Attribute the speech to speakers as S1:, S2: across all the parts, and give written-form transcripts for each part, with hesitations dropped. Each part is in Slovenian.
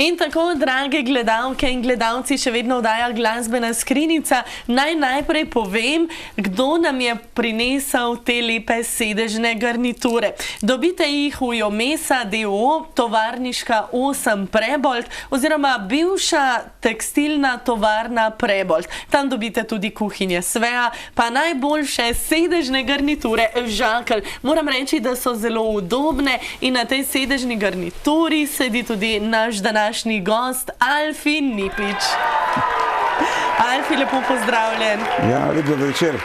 S1: In tako, drage gledalke in gledalci, še vedno oddaja Glasbena skrinjica. Najprej povem, kdo nam je prinesel te lepe sedežne garniture. Dobite jih v Jomesa d.o.o., tovarniška 8 Prebold oziroma bivša tekstilna tovarna Prebold. Tam dobite tudi kuhinje Svea, pa najboljše sedežne garniture Žakelj. Moram reči, da so zelo udobne in na tej sedežni garnituri sedi tudi naš današnji gost Alfi Nipič. Alfi, lepo pozdravljen.
S2: Ja, lepo večer.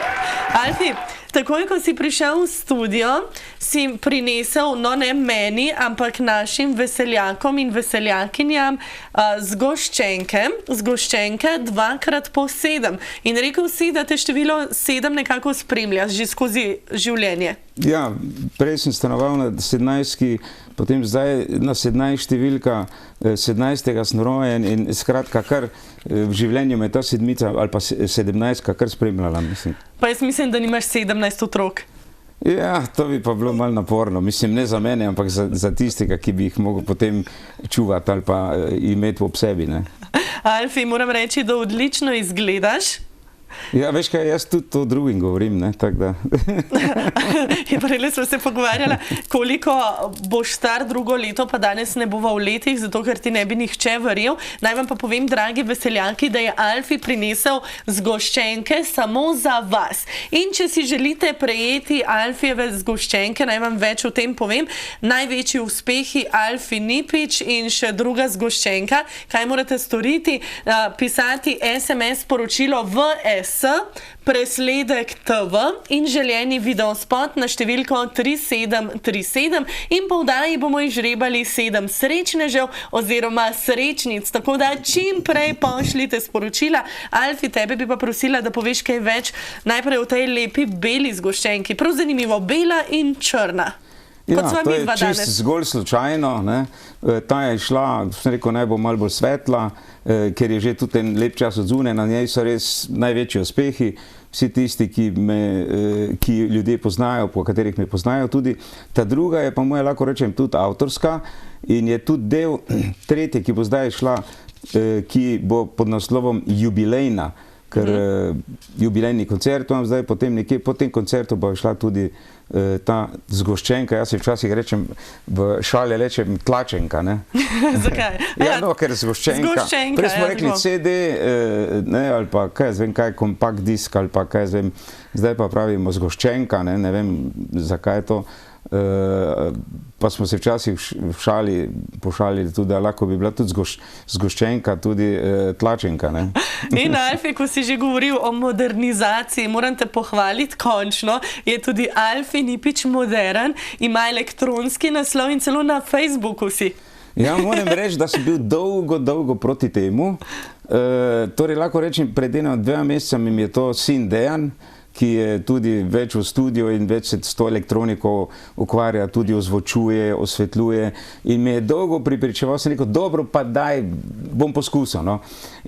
S1: Alfi, takoj, ko si prišel v studio, si prinesel, no ne meni, ampak našim veseljakom in veseljakinjam zgoščenke 2x7. In rekel si, da te število 7 nekako spremlja že skozi življenje.
S2: Ja, prej sem stanoval na 17, potem zdaj na 17 številka, 17. sem rojen in skratka kar v življenju me ta sedmica ali pa 17 kar spremljala, mislim.
S1: Pa jaz mislim, da nimaš 17 otrok.
S2: Ja, to bi pa bilo malo naporno, mislim, ne za mene, ampak za tistega, ki bi jih mogel potem čuvati ali pa imeti ob sebi, ne.
S1: Alfi, moram reči, da odlično izgledaš.
S2: Ja, veš kaj, jaz tudi to drugim govorim, ne, tako da.
S1: Prej smo se pogovarjala, koliko boš star drugo leto, pa danes ne bova v letih, zato ker ti ne bi nihče verjel. Naj vam pa povem, dragi veseljaki, da je Alfi prinesel zgoščenke samo za vas. In če si želite prejeti Alfijeve zgoščenke, naj vam več o tem povem, največji uspehi Alfi Nipič in še druga zgoščenka. Kaj morate storiti? Pisati SMS sporočilo v presledek TV in željeni videospot na številko 3737 in po vdaji bomo izžrebali 7 srečnežev oziroma srečnic, tako da čim prej pošljite sporočila. Alfi, tebe bi pa prosila, da poveš kaj več najprej o tej lepi beli zgoščenki. Prav zanimivo, bela in črna.
S2: Ja, to je čisto zgolj slučajno, ne. Ta je šla, sem rekel, naj bo malo bolj svetla, ker je že tudi en lep čas od zunaj, na njej so res največji uspehi. Vsi tisti, ki ljudje poznajo, po katerih me poznajo tudi. Ta druga je pa moja, lahko rečem, tudi avtorska in je tudi del tretje, ki bo zdaj šla, ki bo pod naslovom Jubilejna, ker jubilejni koncert imam zdaj, potem nekje po tem koncertu bo šla tudi ta zgoščenka, jaz se včasih rečem, v šali rečem tlačenka, ne.
S1: Zakaj?
S2: Ja, no, ker zgoščenka. Prej smo rekli CD, ne, ali pa kaj jaz vem, kaj kompakt disk, ali pa kaj jaz vem, zdaj pa pravimo zgoščenka, ne vem, zakaj je to. Pa smo se včasih pošalili tudi, da lahko bi bila tudi zgoščenka, tudi tlačenka, ne.
S1: In Alfi, ko si že govoril o modernizaciji, moram te pohvaliti, končno je tudi Alfi Nipič modern, ima elektronski naslov in celo na Facebooku si.
S2: Ja, moram reči, da sem bil dolgo proti temu. Torej, lahko rečem, pred 2 mesecem mi je to sin Dejan, ki je tudi več v studiu in več se s to elektroniko ukvarja, tudi ozvočuje, osvetljuje in me je dolgo pripričeval, sem rekel, dobro, pa daj, bom poskusil, no.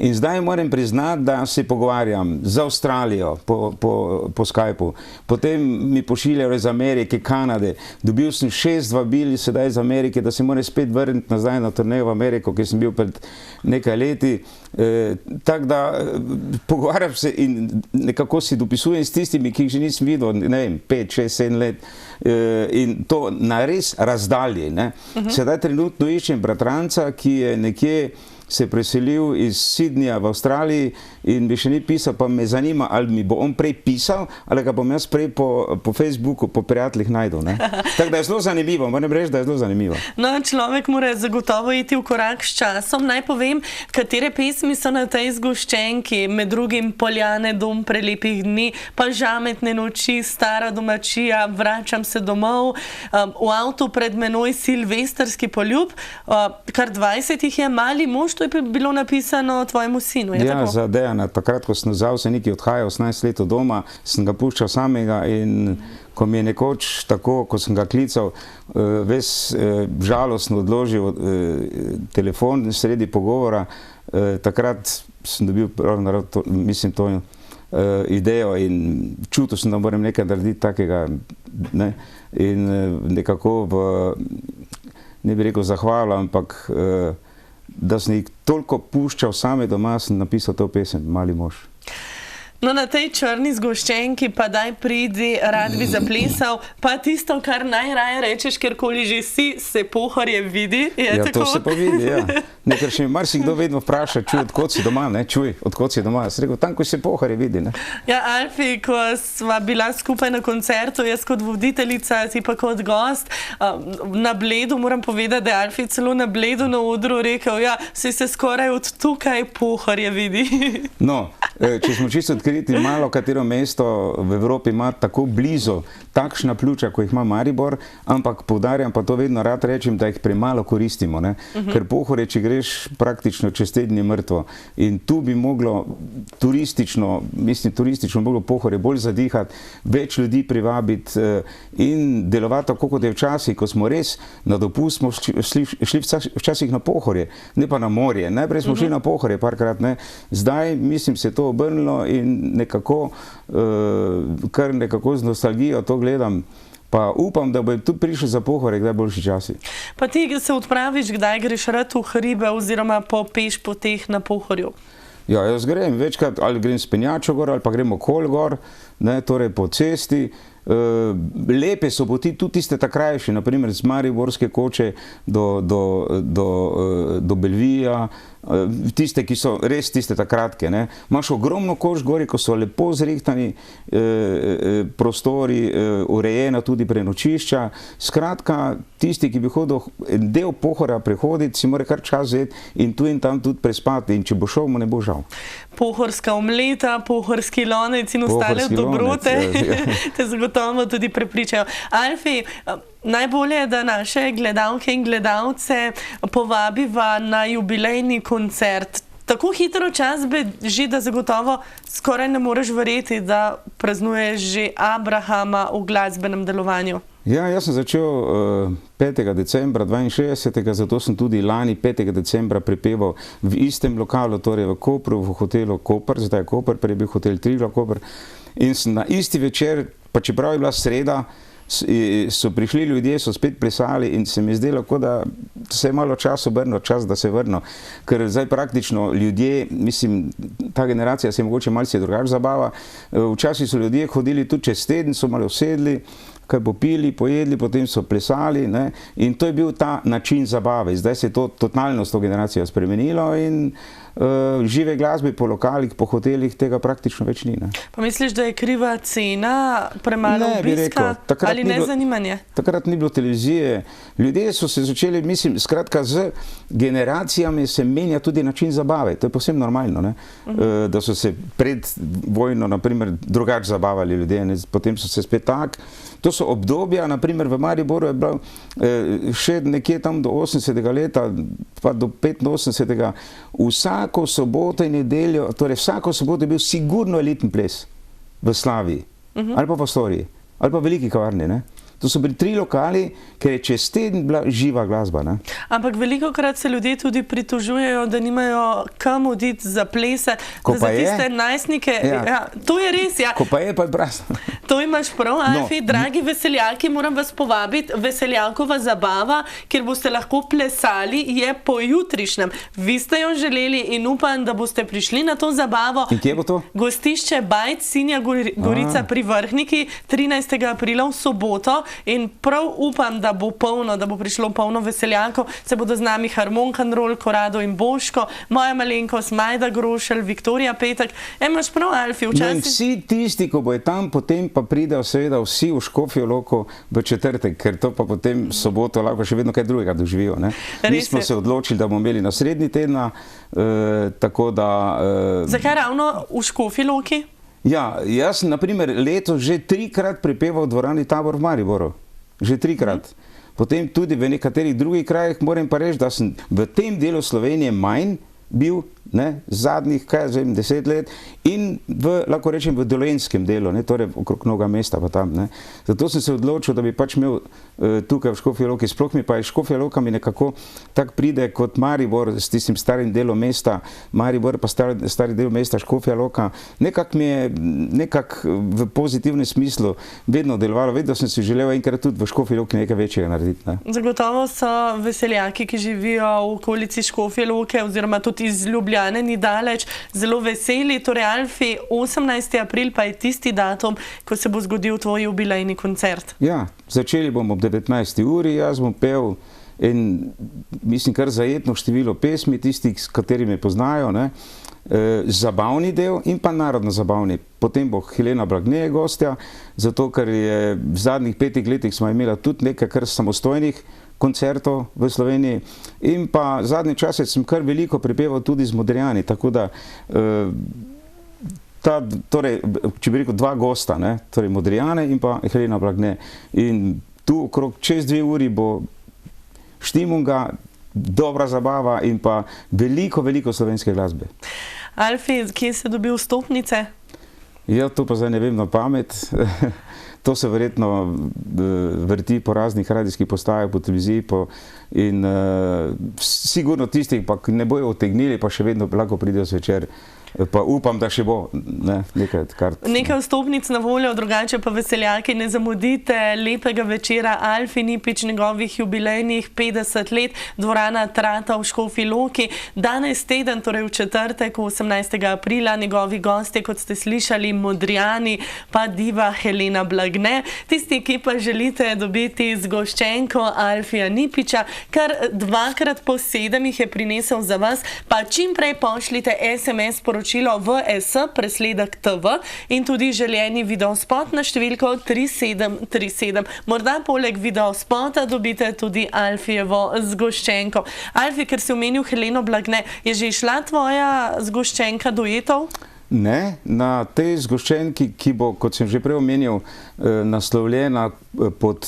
S2: In zdaj moram priznati, da se pogovarjam z Avstralijo po Skypu, potem mi pošiljajo iz Amerike, Kanade, dobil sem 6 vabil sedaj iz Amerike, da se moram spet vrniti nazaj na turnejo v Ameriko, ki sem bil pred nekaj leti, tako da pogovarjam se in nekako si dopisujem s tistimi, ki jih že nisem videl, ne vem, 5, 6, 7 let in to na res razdalji, ne. Sedaj trenutno iščem bratranca, ki je nekje se preselil iz Sydneyja v Avstraliji in bi še ni pisal, pa me zanima, ali mi bo on prej pisal, ali ga bom jaz prej po Facebooku, po prijateljih najdel, ne. Tako da je zelo zanimivo, moram reči, da je zelo zanimivo.
S1: No, človek mora zagotovo iti v korak s časom. Naj povem, katere pesmi so na tej zgoščenki, med drugim Poljane, Dom prelepih dni, pa Žametne noči, Stara domačija, Vračam se domov, v avtu pred menoj Silvestrski poljub, kar 20 jih je, Mali mož, to je bilo napisano tvojemu sinu, je tako?
S2: Ja, za Dejana, takrat, ko sem vzal se neki odhajal 18 let od doma, sem ga puščal samega in ko mi je nekoč tako, ko sem ga klical, ves žalostno odložil telefon sredi pogovora, takrat sem dobil, mislim, to idejo in čutil sem, da moram nekaj narediti takega, ne, in nekako ne bi rekel zahvala, ampak da sem jih toliko puščal same doma, sem napisal to pesem, Mali mož.
S1: No, na tej črni zgoščenki pa daj pridi, rad bi zaplesal, pa tisto, kar najraje rečeš, kjerkoli že si, se Pohorje vidi, je
S2: Ja,
S1: tako?
S2: to se pa vidi, ja. Ne, ker še mi marsikdo vedno vpraša, čuj, odkot si doma, ne, čuj, odkot si doma. Sem rekel, tam, ko se Pohorje vidi, ne.
S1: Ja, Alfi, ko sva bila skupaj na koncertu, jaz kot voditeljica, ti pa kot gost, na Bledu moram povedati, da je Alfi celo na Bledu na odru rekel, ja, se skoraj od tukaj Pohorje vidi.
S2: No, če smo čisto odkriti, malo katero mesto v Evropi ima tako blizu takšna pljuča, ko jih ima Maribor, ampak poudarjam, pa to vedno rad rečem, da jih premalo koristimo, ne? Ker Pohorje, če greš praktično čez teden je mrtvo. In tu bi moglo turistično moglo Pohorje bolj zadihati, več ljudi privabiti in delovati tako, kot je včasih, ko smo res na dopust, smo šli včasih na Pohorje, ne pa na morje. Najprej smo šli na Pohorje parkrat, ne. Zdaj, mislim, se je to obrnilo in nekako, kar nekako z nostalgijo to gledam, pa upam, da bo tu prišel za Pohorje kdaj boljši časi.
S1: Pa ti se odpraviš, kdaj greš rad v hribe oziroma po peš poteh na Pohorju?
S2: Ja, jaz grem večkrat, ali grem s penjačo gor, ali pa gremo okoli gor, ne, torej po cesti. Lepe so poti, tudi tiste ta krajše, naprimer z Mariborske koče do Belvija, tiste, ki so res tiste ta kratke, ne. Imaš ogromno koč gori, ko so lepo zrihtani prostori, urejena tudi prenočišča. Skratka, tisti, ki bi hodil del Pohorja prehoditi, si mora kar čas vzeti in tu in tam tudi prespati. In če bo šel, mu ne bo žal.
S1: Pohorska omleta, pohorski lonec in ostale dobrote te zagotovo tudi prepričajo. Alfi, najbolje je, da naše gledalke in gledalce povabiva na jubilejni koncert. Tako hitro čas beži, da zagotovo skoraj ne moreš verjeti, da praznuješ že Abrahama v glasbenem delovanju.
S2: Ja, jaz sem začel 5. decembra 62, zato sem tudi lani 5. decembra prepeval v istem lokalu, torej v Kopru, v hotelu Koper, zdaj je Koper, prej je bil hotel Triglav Koper. In sem na isti večer, pa čeprav je bila sreda, so prišli ljudje, so spet plesali in se mi zdelo, kot da se je malo čas obrnil, čas, da se vrno. Ker zdaj praktično ljudje, mislim, ta generacija se je mogoče malce drugače zabava, včasih so ljudje hodili tudi čez teden, so malo usedli, kaj popili, pojedli, potem so plesali, ne, in to je bil ta način zabave. Zdaj se je to totalno s to generacijo spremenilo in žive glasbe po lokalih, po hotelih, tega praktično več ni, ne.
S1: Pa misliš, da je kriva cena, premalo obiska ali nezanimanje?
S2: Takrat ni bilo televizije. Ljudje so se začeli, mislim, skratka, z generacijami se menja tudi način zabave. To je povsem normalno, ne. Da so se pred vojno, naprimer, drugače zabavali ljudje, ne. Potem so se spet tak. To so obdobja, naprimer v Mariboru je bilo še nekje tam do 80. leta, pa do 85. Vsako soboto in nedeljo, torej vsako soboto je bil sigurno elitni ples v Slaviji, ali pa v Pastoriji, ali pa v veliki kavarni, ne. To so bili 3 lokali, ker je čez teden bila živa glasba, ne.
S1: Ampak velikokrat se ljudje tudi pritožujejo, da nimajo kam oditi za plese, da za tiste najstnike, ja, to je res, ja.
S2: Ko pa je, pa je prazno.
S1: To imaš prav, Alfi, dragi veseljaki, moram vas povabiti, veseljakova zabava, kjer boste lahko plesali, je pojutrišnjem. Vi ste jo želeli in upam, da boste prišli na to zabavo.
S2: In kje bo to?
S1: Gostišče Bajt, Sinja Gorica pri Vrhniki, 13. aprila v soboto. In prav upam, da bo polno, da bo prišlo polno veseljakov, se bodo z nami Harmonkan Rol, Korado in Boško, moja malenkost, Majda Grošelj, Viktorija Petek. Imaš prav, Alfi, včasih...
S2: No in vsi tisti, ko bojo tam, potem pa pridejo seveda vsi v Škofjo Loko v četrtek, ker to pa potem soboto lahko še vedno kaj drugega doživijo, ne. Mi smo se odločili, da bomo imeli na srednji tedna, tako da...
S1: Zakaj ravno v Škofji Loki?
S2: Ja, jaz sem, naprimer, letos že 3-krat prepeval v dvorani Tabor v Mariboru. Že 3-krat. Potem tudi v nekaterih drugih krajih, moram pa reči, da sem v tem delu Slovenije manj bil ne, zadnjih, kaj jaz vem, 10 let in lahko rečem v dolenjskem delu, ne, torej okrog Novega mesta pa tam, ne. Zato sem se odločil, da bi pač imel tukaj v Škofji Loki, sploh mi pa je Škofja Loka mi nekako tak pride kot Maribor s tistim starim delom mesta, Maribor pa stari del mesta Škofja Loka, nekako mi je v pozitivnem smislu vedno delovalo, vedno sem si želel enkrat tudi v Škofji Loki nekaj večjega narediti, ne.
S1: Zagotovo so veseljaki, ki živijo v okolici Škofje Loke oziroma tudi iz Ljubljane ni daleč, zelo veseli. Torej, Alfi, 18. april pa je tisti datum, ko se bo zgodil tvoj jubilejni koncert.
S2: Ja, začeli bomo ob 19. uri, jaz bom pel in mislim kar zajetno število pesmi, tistih, s katerimi me poznajo, ne, zabavni del in pa narodno zabavni. Potem bo Helena Blagne gostja, zato ker je v zadnjih 5 letih smo imela tudi nekaj kar samostojnih koncertov v Sloveniji in pa zadnje čase sem kar veliko prepeval tudi z Modrijani, tako da torej, če bi rekel, 2 gosta, ne, torej Modrijane in pa Helena Blagne. In tu okrog čez 2 uri bo štimunga, dobra zabava in pa veliko slovenske glasbe.
S1: Alfi, kje se dobil vstopnice?
S2: Ja, to pa zdaj ne vem na pamet. To se verjetno vrti po raznih radijskih postajah, po televiziji in sigurno tistih, pa ne bojo otegnili, pa še vedno lahko pridejo zvečer. Pa upam, da še bo nekaj kart.
S1: Nekaj vstopnic na voljo, drugače pa veseljaki ne zamudite lepega večera Alfi Nipič, njegovih jubilejnih 50 let, dvorana Trata v Škofji Loki. Danes teden, torej v četrtek, 18. aprila, njegovi gostje, kot ste slišali, Modrijani, pa diva Helena Blagne. Tisti, ki pa želite dobiti zgoščenko Alfija Nipiča, kar 2x po 7 jih je prinesel za vas, pa čim prej pošljite SMS sporočilo v S, presledek TV in tudi željeni videospot na številko 3737. Morda poleg videospota dobite tudi Alfijevo zgoščenko. Alfi, ker si omenil Heleno Blagne, je že išla tvoja zgoščenka duetov?
S2: Ne, na tej zgoščenki, ki bo, kot sem že prej omenil, naslovljena pod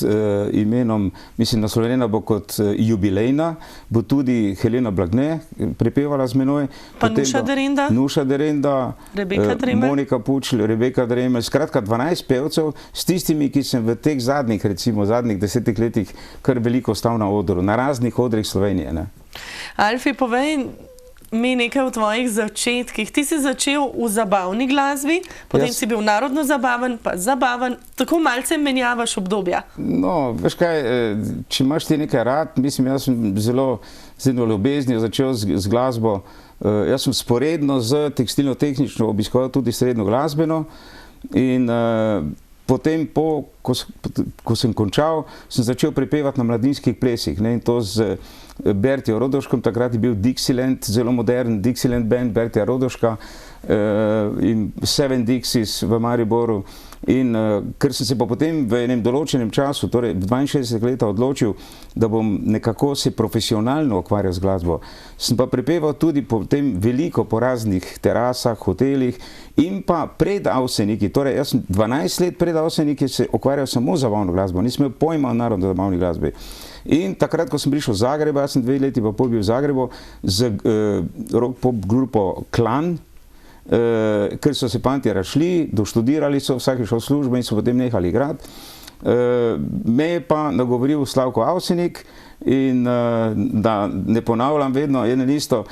S2: imenom, mislim, naslovljena bo kot jubilejna, bo tudi Helena Blagne prepevala z menoj.
S1: Pa Nuša Derenda?
S2: Nuša Derenda,
S1: Rebeka Dremelj,
S2: Monika Pučl, Rebeka Dremelj, skratka 12 pevcev s tistimi, ki sem v teh zadnjih, recimo zadnjih 10 letih kar veliko stal na odru, na raznih odrih Slovenije, ne.
S1: Alfi, povej mi nekaj o tvojih začetkih. Ti si začel v zabavni glasbi, potem si bil narodno zabaven, pa zabaven, tako malce menjavaš obdobja. No,
S2: veš kaj, če imaš ti nekaj rad, mislim, jaz sem zelo ljubezni začel z glasbo. Jaz sem sporedno z tekstilno-tehnično obiskoval tudi srednjo glasbeno in potem, ko sem končal, sem začel prepevati na mladinskih plesih, ne, in to z Bertijo Rodoškom, takrat je bil Dixieland, zelo modern Dixieland band, Bertija Rodoška in Seven Dixies v Mariboru. In ker sem se pa potem v enem določenem času, torej 62 leta, odločil, da bom nekako se profesionalno ukvarjal z glasbo, sem pa prepeval tudi potem veliko po raznih terasah, hotelih in pa pred Avseniki, torej jaz sem 12 let pred Avseniki se ukvarjal samo z zabavno glasbo, nisem imel pojma o narodno zabavni glasbi. In takrat, ko sem prišel v Zagreb, jaz sem 2 leti pa pol bil v Zagrebu z rock pop grupo Klan, ker so se fantje razšli, doštudirali so, vsak je šel v službo in so potem nehali igrati. Me je pa nagovoril Slavko Avsenik in da ne ponavljam vedno eno isto,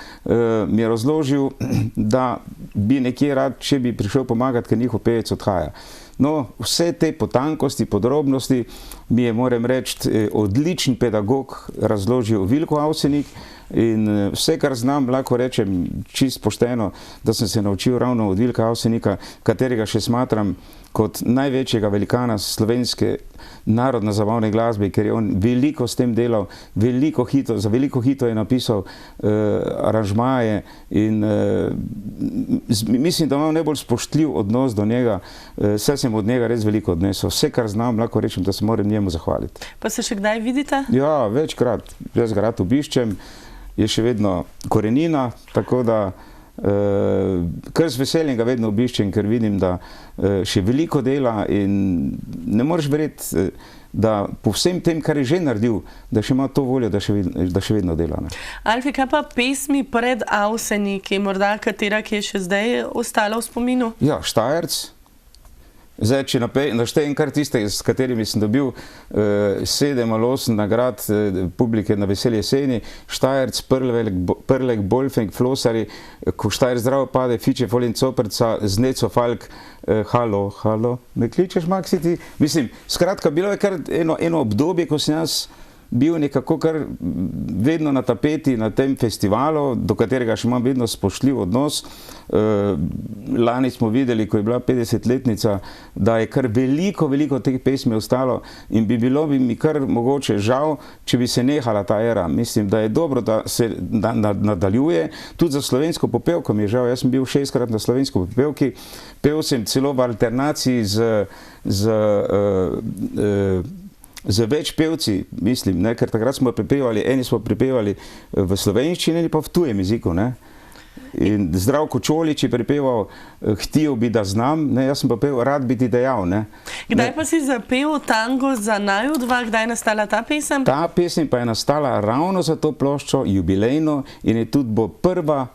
S2: mi je razložil, da bi nekje rad, če bi prišel pomagati, ker njihov pevec odhaja. No, vse te potankosti, podrobnosti mi je, moram reči, odličen pedagog razložil Vilko Avsenik in vse, kar znam, lahko rečem čist pošteno, da sem se naučil ravno od Vilka Avsenika, katerega še smatram kot največjega velikana slovenske narodno zabavne glasbe, ker je on veliko s tem delal, za veliko hitov je napisal aranžmaje in mislim, da imam najbolj spoštljiv odnos do njega, saj sem od njega res veliko odnesel. Vse, kar znam, lahko rečem, da se moram njemu zahvaliti. Pa se še kdaj vidite? Ja, večkrat. Jaz ga rad obiščem, je še vedno korenina, tako da kar z veseljem ga vedno obiščem, ker vidim, da še veliko dela in ne moreš verjeti, da po vsem tem, kar je že naredil, da še ima to voljo, da še vedno dela. Ne.
S1: Alfi, kaj pa pesmi pred Avseniki, morda katera, ki je še zdaj ostala v spominu?
S2: Ja, Štajerc. Zdaj, če naštejem kar tiste, s katerimi sem dobil 7 ali 8 nagrad publike na Veseli jeseni, Štajerc, Prlek, Bolfeng, Flosari, Ko Štajer zdravo pade, Fiče, Folin, Coprca, Zneco, Falk, Halo, me kličeš, Maksi, ti? Mislim, skratka, bilo je kar eno obdobje, ko sem jaz bil nekako kar vedno na tapeti na tem festivalu, do katerega še imam vedno spoštljiv odnos. Lani smo videli, ko je bila 50-letnica, da je kar veliko teh pesmi ostalo in bi bilo mi kar mogoče žal, če bi se nehala ta era. Mislim, da je dobro, da se nadaljuje. Tudi za slovensko popevko mi je žal. Jaz sem bil 6-krat na slovensko popevki. Pel sem celo v alternaciji z več pevci, mislim, ne, ker takrat smo prepevali, eni smo prepevali v slovenščini, eni pa v tujem jeziku, ne. In Zdravko Čolič je prepeval Htio bi da znam, ne, jaz sem pa pel Rad bi ti dejal, ne.
S1: Kdaj pa si zapel Tango za naju dva, kdaj je nastala ta pesem?
S2: Ta pesem pa je nastala ravno za to ploščo, jubilejno, in je tudi bo prva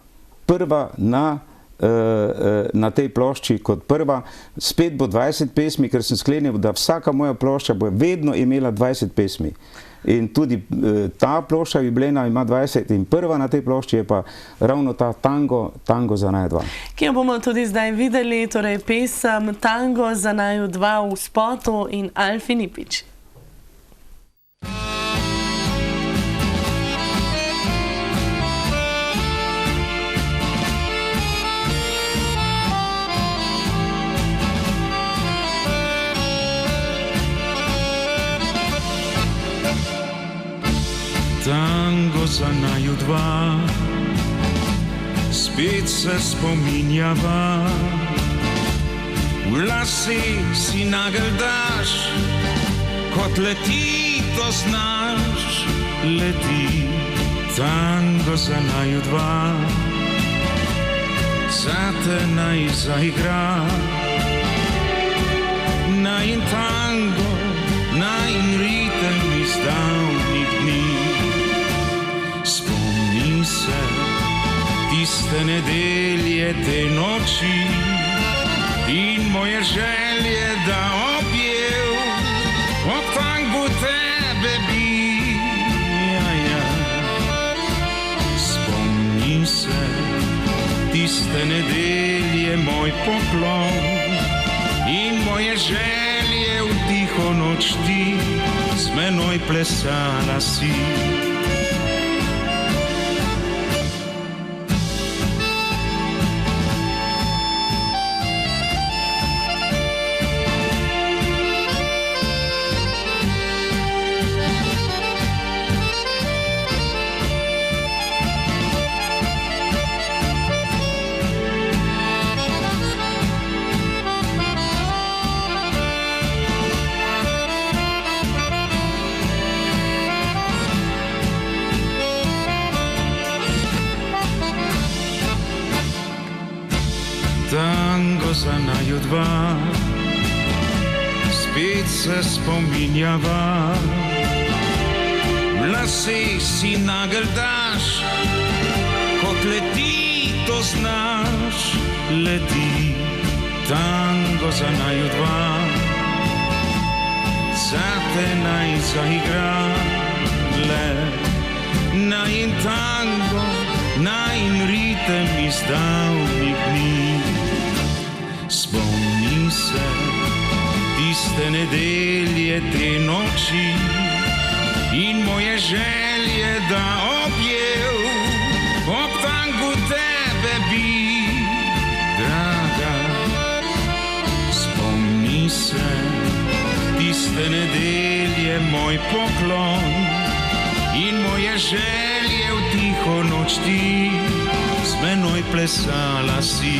S2: na tej plošči kot prva. Spet bo 20 pesmi, ker sem sklenil, da vsaka moja plošča bo vedno imela 20 pesmi. In tudi ta plošča jubilejna ima 20 in prva na tej plošči je pa ravno ta Tango za naju dva.
S1: Ki jo bomo tudi zdaj videli, torej pesem Tango za naju dva v spotu in Alfi Nipič.
S3: Tango za naju dva, spet se spominjava, v lase si nagelj daš, kot leti to znaš, leti. Tango za naju dva, zate naj zaigra, najin tango, najin ritem iz davnih dni. Spomni se tiste nedelje, te noči in moje želje, da objel ob tangu tebe bi. Spomni se tiste nedelje, moj poklon in moje želje, v tiho noč ti z menoj plesala si. Tango za naju dva, spet se spominjava, v lase si nagelj daš, kot leti to znaš, leti. Tango za naju dva, zate naj zaigra, le najin tango, najin ritem iz davnih dni. Spomni se tiste nedelje, te noči in moje želje, da objel ob tangu tebe bi, draga. Spomni se tiste nedelje, moj poklon in moje želje, v tiho noč ti z menoj plesala si.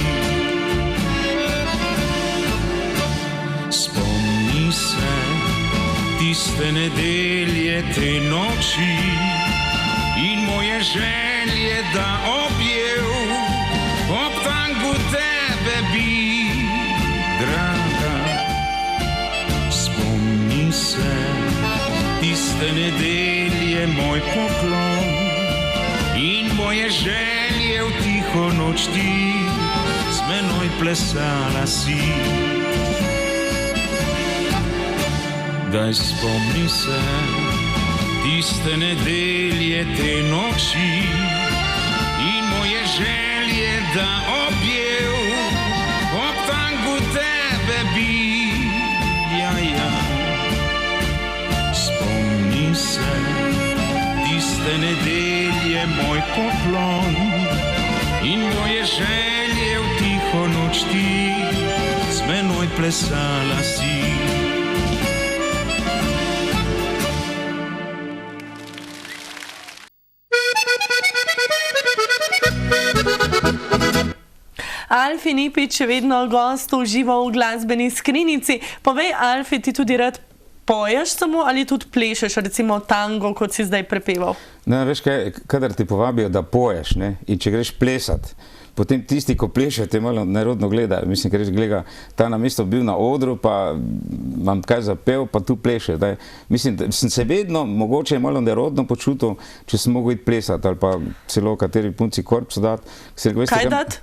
S3: Spomni se tiste nedelje, te noči in moje želje, da objel ob tangu tebe bi, draga. Spomni se tiste nedelje moj poklon in moje želje v tiho noč ti z menoj plesala si. Daj spomni se tiste nedelje te noči in moje želje, da objel ob tangu tebe bi. Ja. Spomni se tiste nedelje moj poklon in moje želje v tiho noč ti z menoj plesala si.
S1: Alfi Nipič je vedno gost užival v glasbeni skrinjici. Povej, Alfi, ti tudi rad poješ samo ali tudi plešeš, recimo tango, kot si zdaj prepeval?
S2: Ne, veš kaj, kadar ti povabijo, da poješ, ne, in če greš plesat, potem tisti, ko pleše, te malo nerodno gledajo. Mislim, ker gleda, ta namesto bil na odru, pa vam kaj zapel, pa tu pleše. Daj. Mislim, da sem se vedno mogoče malo nerodno počutil, če sem mogel iti plesat, ali pa celo kateri punci korpsu dati.
S1: Kaj dati?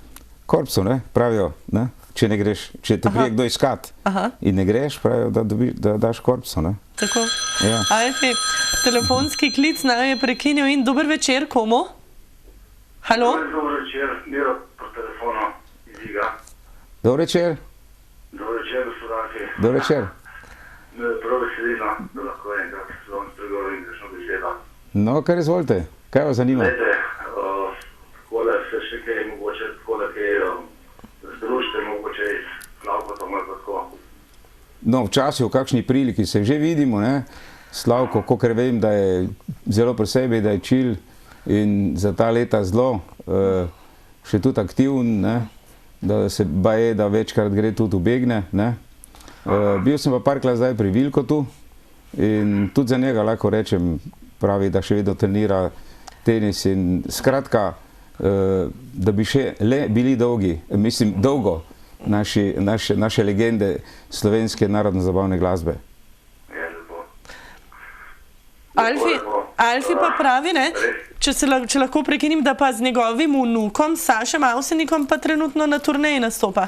S2: Korpsu, ne, pravijo, ne, če ne greš, če te prije kdo iskat in ne greš, pravijo, da daš korpsu, ne.
S1: Tako.
S2: Ja.
S1: Alfi, telefonski klic naj je prekinil in dober večer, komu? Halo?
S4: Dober večer, Miro po telefonu iz Iga.
S2: Dober večer.
S4: Dober večer, gospod Alfi.
S2: Dober večer.
S4: Me prav veselino, da lahko enkrat z vami spregovorim kakšno besedo.
S2: No, kar izvolite, kaj vas zanima?
S4: Glejte, takole se še kaj mogoče, takole kaj združite mogoče iz Slavkotom ali tako.
S2: No, včasih v kakšni priliki se že vidimo, ne, Slavko, kakor vem, da je zelo pri sebi, da je čil in za ta leta zelo še tudi aktivn, ne, da se baje, da večkrat gre tudi ubegne, ne. Bil sem pa parkrat zdaj pri Vilkotu in tudi za njega lahko rečem, pravi, da še vedno trenira tenis in skratka, da bi še le bili dolgi, mislim dolgo, naše legende slovenske narodno-zabavne glasbe.
S4: Je lepo.
S1: Alfi pa pravi, ne, če lahko prekinim, da pa z njegovim vnukom, Sašem Avsenikom, pa trenutno na turneji nastopa.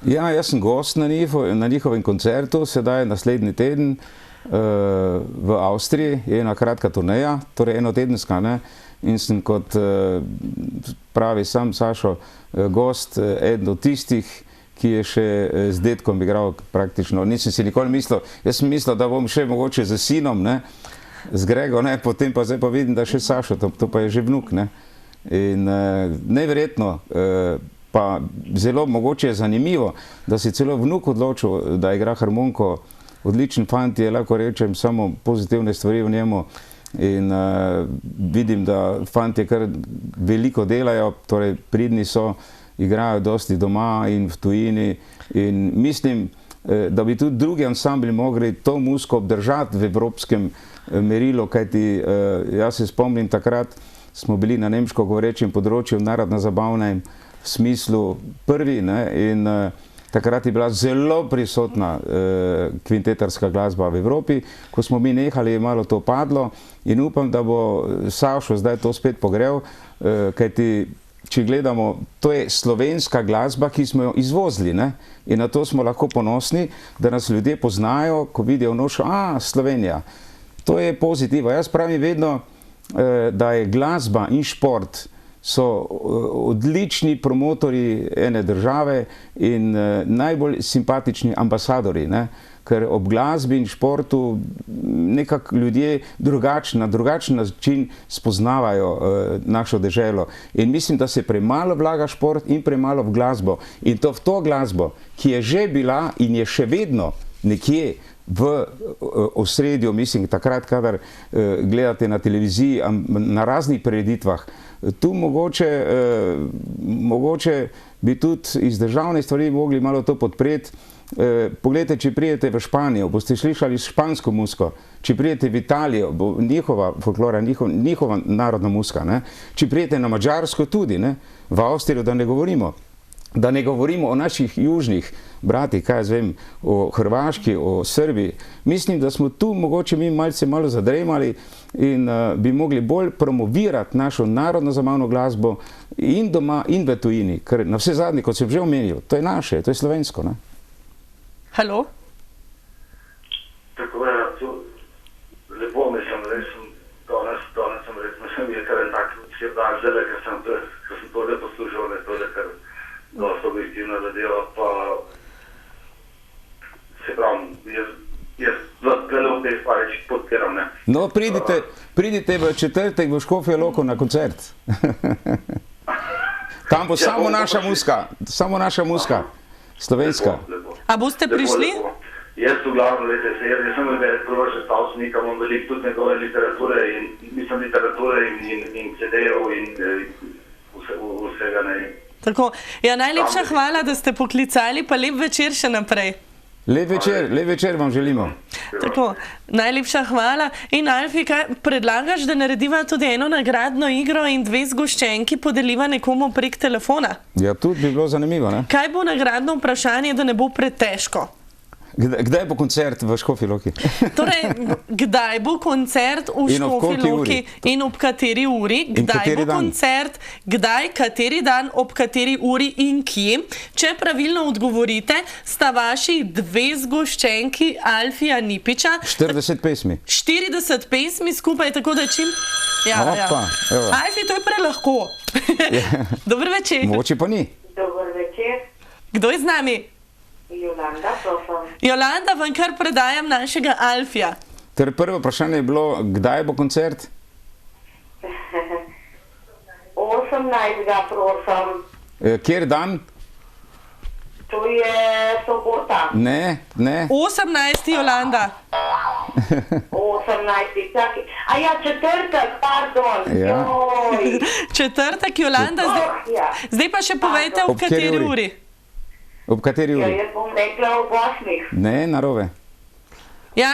S2: Ja, jaz sem gost na njihovem koncertu, sedaj naslednji teden v Avstriji, je ena kratka turneja, torej enotedenska, ne, in sem kot pravi sam Sašo gost, eden od tistih, ki je še z dedkom igral praktično. Nisem si nikoli mislil, jaz sem mislil, da bom še mogoče z sinom, ne, z Grego, ne, potem pa zdaj pa vidim, da še Sašo, to pa je že vnuk, ne. In neverjetno, pa zelo mogoče je zanimivo, da si celo vnuk odločil, da igra harmoniko, odličen fant je, lahko rečem, samo pozitivne stvari v njemu. In vidim, da fantje kar veliko delajo, torej pridni so, igrajo dosti doma in v tujini in mislim, da bi tudi drugi ansambli mogli to muziko obdržati v evropskem merilu, kajti jaz se spomnim takrat, smo bili na nemško govorečem področju narodno-zabavnem smislu prvi, ne, in takrat je bila zelo prisotna kvintetarska glasba v Evropi. Ko smo mi nehali, je malo to padlo in upam, da bo Sašo zdaj to spet pogrel, kajti če gledamo, to je slovenska glasba, ki smo jo izvozili, ne? In na to smo lahko ponosni, da nas ljudje poznajo, ko vidijo nošo, Slovenija. To je pozitivno. Jaz pravim vedno, da je glasba in šport so odlični promotori ene države in najbolj simpatični ambasadori, ne? Ker ob glasbi in športu nekako ljudje na drugačen način spoznavajo našo deželo. In mislim, da se premalo vlaga šport in premalo v glasbo. In to v to glasbo, ki je že bila in je še vedno nekje v osredju, mislim, takrat, kadar gledate na televiziji, na raznih prireditvah, tu mogoče bi tudi iz državne stvari mogli malo to podpreti. Poglejte, če prijete v Španijo, boste slišali špansko muziko. Če prijete v Italijo, bo njihova folklora, njihova narodna muzika, ne? Če prijete na Mađarsko tudi, ne? V Avstrijo, da ne govorimo. Da ne govorimo o naših južnih bratih, kaj jaz vem, o Hrvaški, o Srbiji. Mislim, da smo tu mogoče mi malo zadremali in bi mogli bolj promovirati našo narodno zabavno glasbo in doma in v tujini, ker na vse zadnje, kot sem že omenil, to je naše, to je slovensko. Ne?
S1: Halo?
S4: Tako je, lepo mislim, res sem danes sem res, mislim, je kar en tak vseb dan zdaj, ker sem tole poslušal, ne tole, ker dosta objektivna zadeva, pa se pravim, jaz v tej stvari podpiram, ne.
S2: No, pridite v četrtek v Škofjo Loko na koncert. Tam bo samo naša muska, slovenska.
S1: A boste prišli?
S4: Jaz v glavno, jaz sem prvo še stavstvenika, imam veliko tudi njegove literature in CD-jev in vsega, ne.
S1: Tako, ja, najlepša hvala, da ste poklicali, pa lep večer še naprej.
S2: Lep večer vam želimo.
S1: Tako, najlepša hvala. In Alfi, kaj predlagaš, da narediva tudi eno nagradno igro in 2 zgoščenki podeliva nekomu prek telefona?
S2: Ja, tudi bi bilo zanimivo, ne?
S1: Kaj bo nagradno vprašanje, da ne bo pretežko?
S2: Kdaj bo koncert v Škofji Loki?
S1: Torej, kdaj bo koncert v Škofji Loki in ob kateri uri? Kdaj bo koncert, kdaj, kateri dan, ob kateri uri in kje? Če pravilno odgovorite, sta vaši 2 zgoščenki Alfija Nipiča.
S2: 40 pesmi.
S1: 40 pesmi skupaj, tako da čim... Ja. Alfi, to je prelahko. Dober večer.
S2: Mogoče pa ni.
S5: Dober večer.
S1: Kdo je z nami?
S5: Jolanda, prosim.
S1: Jolanda, vam kar predajam našega Alfija.
S2: Torej, prvo vprašanje je bilo, kdaj bo koncert?
S5: 18. prosim.
S2: Kjer dan?
S5: To je sobota.
S2: Ne.
S1: 18. Jolanda.
S5: 18. čakaj. A ja, četrtek, pardon.
S2: Ja.
S1: Četrtek, Jolanda, zdaj pa še povejte, ob kateri uri.
S2: Ob kateri uri?
S5: Ja, jaz bom rekla ob 8.
S2: Ne, narobe.
S1: Ja,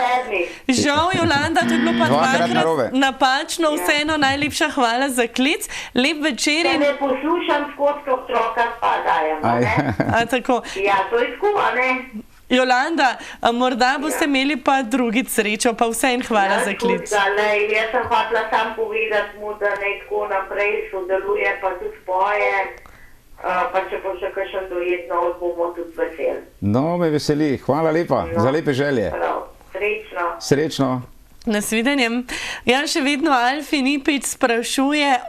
S1: žal, Jolanda, to je bilo pa dvakrat napačno, vseeno najlepša hvala za klic. Lep večer in...
S5: Ne poslušam skozi otroka spadajem, ne?
S1: A tako.
S5: Ja, to je skuva, ne?
S1: Jolanda, morda boste imeli pa drugič srečo, pa vseeno hvala za klic.
S5: Jaz sem hotela sam povedati mu, da ne tako naprej sodeluje, pa tudi poje. Pa če bo še kakšen dojetno, bomo tudi veseli.
S2: No, me veseli. Hvala lepa za lepe želje.
S5: Srečno.
S2: Srečno.
S1: Nasvidenjem. Ja, še vedno Alfi Nipič sprašuje,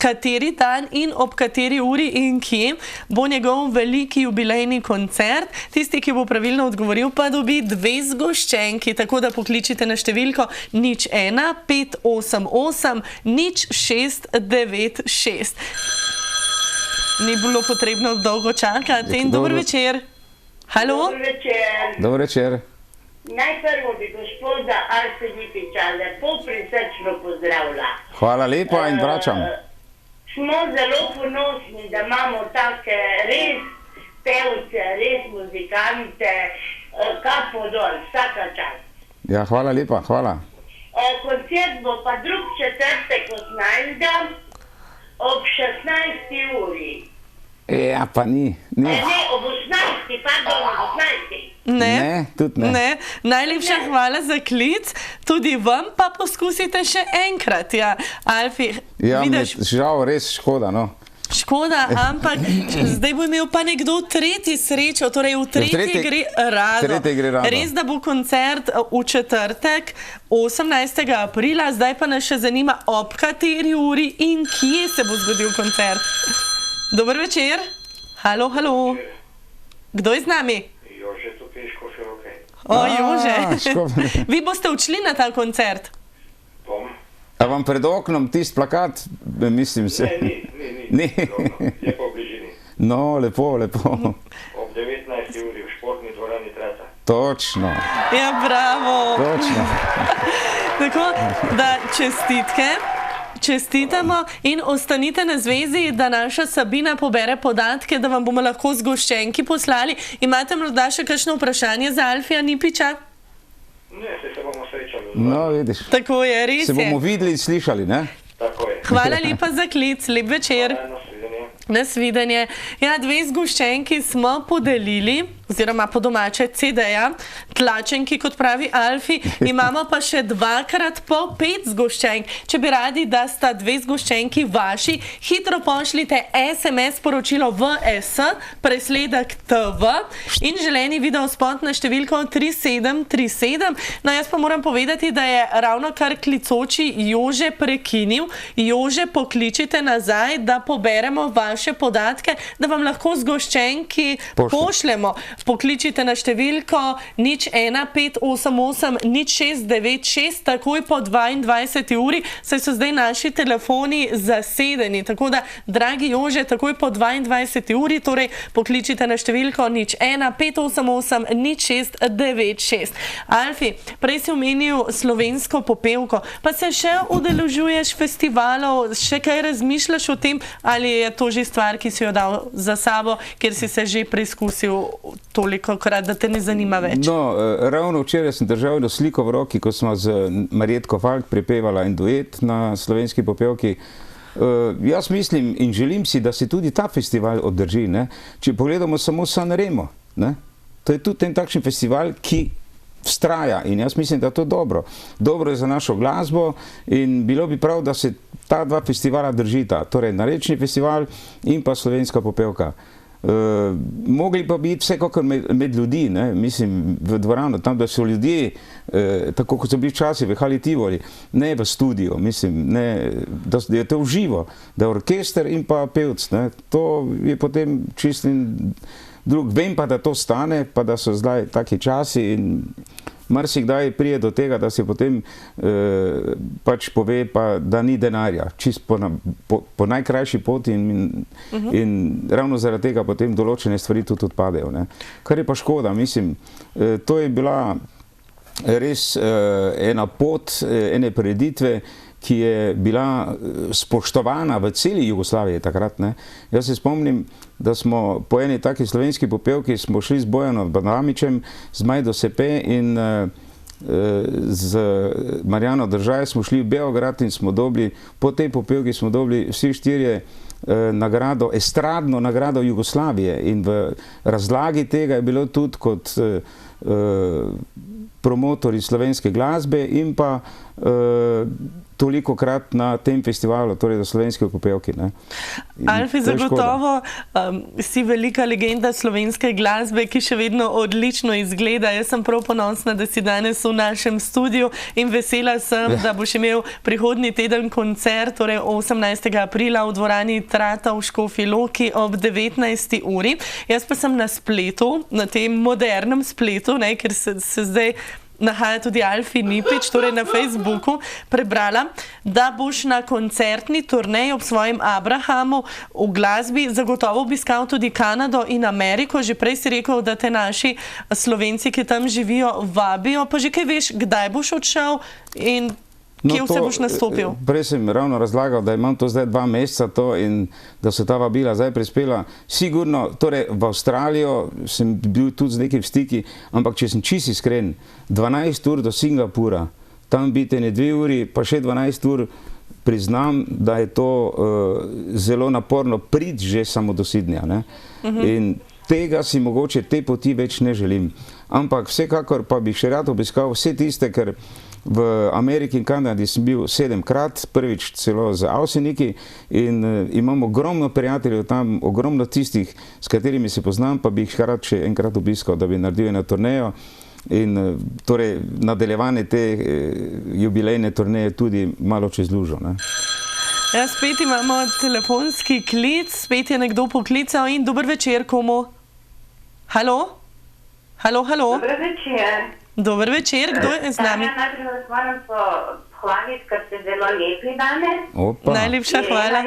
S1: kateri dan in ob kateri uri in kje bo njegov veliki jubilejni koncert. Tisti, ki bo pravilno odgovoril, pa dobi 2 zgoščenki, tako da pokličite na številko 01 588 0696. Ni bilo potrebno dolgo čakati. In dober večer. Halo?
S5: Dober večer.
S2: Dober večer.
S5: Najprvo bi gospoda Alfi Nipiča lepo prisrčno pozdravila.
S2: Hvala lepa in vračam.
S5: Smo zelo ponosni, da imamo take res pevce, res muzikante, kapo dol, vsaka čast.
S2: Ja, hvala lepa, hvala.
S5: Koncert bo pa 2. četrtek 18. ob 16. uri.
S2: Ja, pa ni.
S5: Ne, ob 18. pardon, ob 18.
S2: Ne, tudi ne.
S1: Najlepša hvala za klic. Tudi vam pa poskusite še enkrat. Ja, Alfi, vidiš?
S2: Žal, res škoda, no.
S1: Škoda, ampak zdaj bo imel pa nekdo tretji srečo, torej v tretje gre rado. Res, da bo koncert v četrtek 18. aprila, zdaj pa nas še zanima, ob kateri uri in kje se bo zgodil koncert. Dober večer. Halo. Kdo je z nami?
S4: Jože, tukaj iz Škofje Loke.
S1: O, Jože. Vi boste odšli na ta koncert?
S4: Bom.
S2: A vam pred oknom tisti plakat, mislim se?
S4: Ni. Je pa v bližini.
S2: No, lepo.
S4: Ob 19. uri v športni dvorani Trata.
S2: Točno.
S1: Ja, bravo.
S2: Točno.
S1: Tako, da čestitamo in ostanite na zvezi, da naša Sabina pobere podatke, da vam bomo lahko zgoščenki poslali. Imate morda še kakšno vprašanje za Alfija Nipiča?
S4: Ne, se bomo srečali.
S2: No, vidiš.
S1: Tako je, res je.
S2: Se bomo videli in slišali, ne?
S4: Tako je.
S1: Hvala lepa za klic, lep večer.
S4: Hvala, nasvidenje.
S1: Nasvidenje. Ja, 2 zgoščenki smo podelili, oziroma po domače CD-ja, tlačenki, kot pravi Alfi, imamo pa še 2x po 5 zgoščenk. Če bi radi, da sta 2 zgoščenki vaši, hitro pošljite SMS sporočilo VS, presledek TV in želeni videospot na številko 3737. No, jaz pa moram povedati, da je ravno kar klicoči Jože prekinil. Jože, pokličite nazaj, da poberemo vaše podatke, da vam lahko zgoščenki pošljemo. Pokličite na številko 01588 0696 takoj po 22. uri, saj so zdaj naši telefoni zasedeni. Tako da, dragi Jože, takoj po 22. uri, torej pokličite na številko 01588 0696. Alfi, prej si omenil slovensko popevko, pa se še udeležuješ festivalov, še kaj razmišljaš o tem, ali je to že stvar, ki si jo dal za sabo, kjer si se že preizkusil tolikokrat, da te ne zanima več?
S2: No, ravno včeraj sem držal eno sliko v roki, ko smo z Marjetko Falk prepevala en duet na slovenski popevki. Jaz mislim in želim si, da se tudi ta festival obdrži, ne? Če pogledamo samo San Remo, ne? To je tudi en takšen festival, ki vztraja in jaz mislim, da je to dobro. Dobro je za našo glasbo in bilo bi prav, da se ta 2 festivala držita, torej narečni festival in pa slovenska popevka. Mogli pa biti vsekakor med ljudi, ne? Mislim, v dvorano, tam, da so ljudje, tako kot so bili včasih v Hali Tivoli, ne v studiu, mislim, ne, da je to živo, da je orkester in pa pevc, ne? To je potem čisto drug. Vem pa, da to stane, pa da so zdaj taki časi in marsikdaj prije do tega, da se potem pač pove, pa, da ni denarja, čist po najkrajši poti in ravno zaradi tega potem določene stvari tudi odpadejo, ne. Kar je pa škoda, mislim, to je bila res ena pot, ene prireditve, ki je bila spoštovana v celi Jugoslaviji takrat, ne. Jaz se spomnim, da smo po eni taki slovenski popevki smo šli z Bojanom Badamičem, z Majdo Sepe in z Marjano Držaj smo šli v Beograd in smo dobili, po tej popevki smo dobili vsi 4 nagrado, estradno nagrado Jugoslavije in v razlagi tega je bilo tudi kot promotori slovenske glasbe in pa tolikokrat na tem festivalu, torej za slovenske popevki.
S1: Alfi, zagotovo si velika legenda slovenske glasbe, ki še vedno odlično izgleda. Jaz sem prav ponosna, da si danes v našem studiu in vesela sem, da boš imel prihodnji teden koncert, torej 18. aprila v dvorani Trata v Škofji Loki ob 19. uri. Jaz pa sem na spletu, na tem modernem spletu, ne, ker se zdaj nahaja tudi Alfi Nipič, torej na Facebooku, prebrala, da boš na koncertni turneji ob svojem Abrahamu v glasbi zagotovo obiskal tudi Kanado in Ameriko. Že prej si rekel, da te naši Slovenci, ki tam živijo, vabijo. Pa že kaj veš, kdaj boš odšel in kje vse boš nastopil?
S2: Prej sem ravno razlagal, da imam to zdaj 2 meseca to in da so ta vabila zdaj prispela. Sigurno, torej v Avstralijo sem bil tudi z nekim stiki, ampak če sem čisto iskren, 12 ur do Singapura, tam biti ne 2 uri, pa še 12 ur, priznam, da je to zelo naporno priti že samo do Sydneyja, ne? In tega si mogoče te poti več ne želim. Ampak vsekakor pa bi še rad obiskal vse tiste, ker v Ameriki in Kanadi sem bil 7-krat, prvič celo z Avseniki in imam ogromno prijateljev tam, ogromno tistih, s katerimi se poznam, pa bi jih rad še enkrat obiskal, da bi naredil eno turnejo in torej nadaljevanje te jubilejne turneje tudi malo čez lužo, ne.
S1: Ja, spet imamo telefonski klic, spet je nekdo poklical in dober večer komu. Halo? Halo, halo?
S5: Dober večer.
S1: Dober večer, kdo je z nami?
S5: Najprej vas moram pohvaliti, ker ste zelo lepi danes.
S2: Opa.
S1: Najlepša hvala.